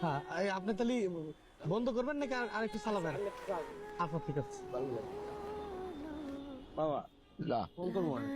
হ্যাঁ আপনি তাহলে বন্ধ করবেন নাকি আর একটু চালাবেন? আচ্ছা ঠিক আছে বাবা, না ফোন করবো আমি।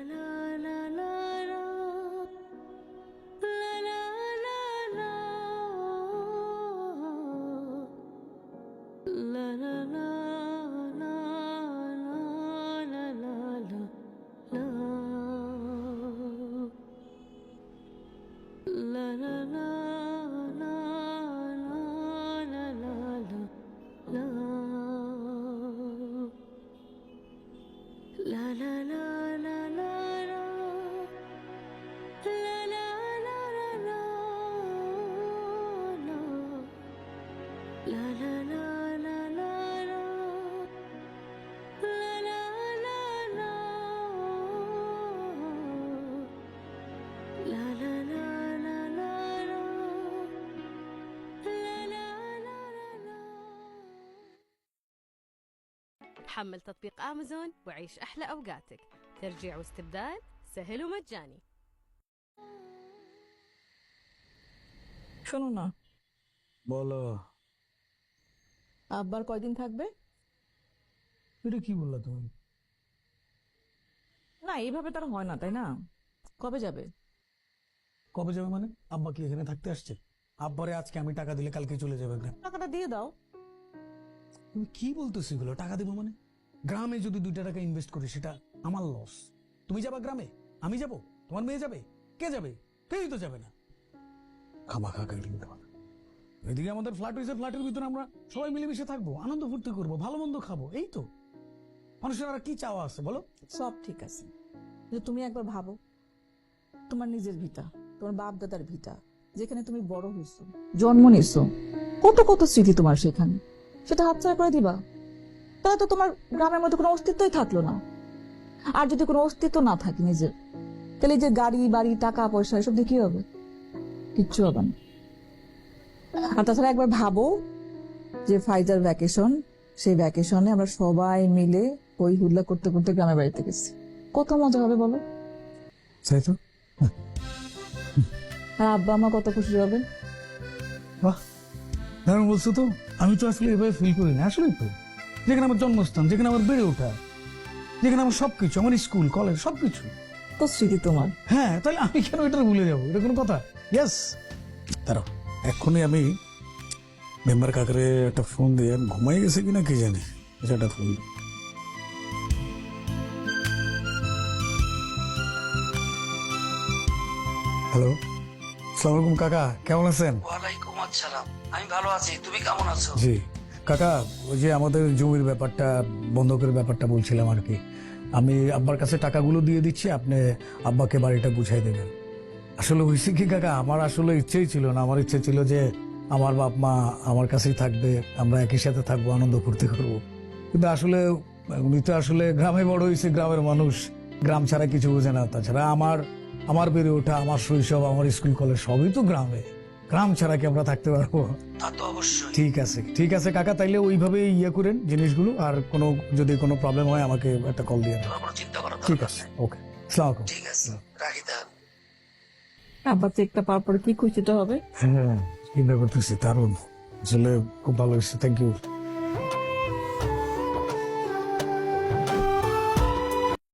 حمل تطبيق آمازون وعيش أحلى أوقاتك. ترجيع واستبدال سهل ومجاني. শোনো না, বলো। আব্বার কয়দিন থাকবে? এটা কি বললা তুমি? না, এইভাবে তার হয় না, তাই না? কবে যাবে? কবে যাবে মানে? আব্বা কি এখানে থাকতে আসছে? আব্বারে আজকে আমি টাকা দিলে কালকে চলে যাবে না? টাকাটা দিয়ে দাও। তুমি কি বলতেছো এগুলো? টাকা দেবো মানে? গ্রামে যদি 2টা টাকা ইনভেস্ট করি সেটা আমার লস। তুমি যাবা গ্রামে? আমি যাব? তোমার মেয়ে যাবে? কে যাবে? কেউই তো যাবে না। খামাখা এদিকে আমাদের ফ্ল্যাট হয়েছে, ফ্ল্যাটের ভিতরে আমরা সবাই মিলেমিশে থাকবো, আনন্দ ফুর্তি করবো, ভালো মন্দ খাবো, এই তো। মানুষের আর কি চাওয়া আছে বলো? সব ঠিক আছে, কিন্তু তুমি একবার ভাবো, তোমার নিজের ভিটা, তোমার বাপ দাদার ভিটা, যেখানে তুমি বড় হইছো, জন্ম নিছো, কত কত স্মৃতি তোমার সেখানে, সেটা হাতছাড়া করে দিবা? তাহলে তো তোমার গ্রামের মধ্যে কোনো অস্তিত্বই থাকলো না। আর যদি কোনো অস্তিত্ব না থাকে নিজের, তাহলে এই যে গাড়ি বাড়ি টাকা পয়সা এসব দিয়ে কি হবে? কিচ্ছু হবে না। আর তাছাড়া একবার ভাবো যে ফাইজার ভ্যাকেশন, সেই ভ্যাকেশনে আমরা সবাই মিলে হই হুল্লা করতে করতে গ্রামের বাড়িতে গেছি, কত মজা হবে বলো? তাই তো। আর আব্বা আমা কত খুশি হবে। বাহ, দারুণ বলছো তো। আমি তো আসলে এভাবে ফিল করি না। আসলে তো যেখানে আমার জন্মস্থান, যেখানে আমার বেড়ে ওঠা, যেখানে আমার সবকিছু, আমার স্কুল কলেজ সবকিছু। তো স্মৃতি তোমার। হ্যাঁ, তাহলে আমি কেন এটা ভুলে যাবো? এটা কোনো কথা? ইয়েস। দাঁড়াও, এক্ষুনি আমি মেম্বার কাকারে একটা ফোন দিয়ে, ঘুমাই গেছে কিনা কি জানি, একটা ফোন। হ্যালো, আসসালামু আলাইকুম কাকা, কেমন আছেন? ওয়ালাইকুম আসসালাম, আমি ভালো আছি, তুমি কেমন আছো? জি কাকা, ওই যে আমাদের জমির ব্যাপারটা, বন্ধকের ব্যাপারটা বলছিলাম আর কি। আমি আব্বার কাছে টাকাগুলো দিয়ে দিচ্ছি, আপনি আব্বাকে বাড়িটা বুঝাই দেবেন। আসলে হয়েছে কি কাকা, আমার আসলে ইচ্ছেই ছিল না। আমার ইচ্ছে ছিল যে আমার বাপ মা আমার কাছেই থাকবে, আমরা একই সাথে থাকবো, আনন্দ ফুর্তি করবো। কিন্তু আসলে উনি তো আসলে গ্রামে বড় হয়েছে, গ্রামের মানুষ, গ্রাম ছাড়া কিছু বোঝে না। তাছাড়া আমার আমার বেড়ে ওঠা, আমার শৈশব, আমার স্কুল কলেজ সবই তো গ্রামে। গ্রাম ছাড়া কি আমরা থাকতে পারবো? তা তো অবশ্যই। ঠিক আছে, ঠিক আছে কাকা, তাইলে ওইভাবে ইয়ে করেন জিনিসগুলো। আর কোনো যদি কোনো প্রবলেম হয় আমাকে একটা কল দিয়ে দেন। তোমার কোনো চিন্তা করার ঠিক দরকার আছে, নেই। ওকে, আসসালামু আলাইকুম। ঠিক আছে, রাখি তাহলে। আব্বা চেকটা পাওয়ার পরে কি খুশিটা হবে। হ্যাঁ, চিন্তা করতেছি, দারুণ, আসলে খুব ভালো হয়েছে, থ্যাংক ইউ।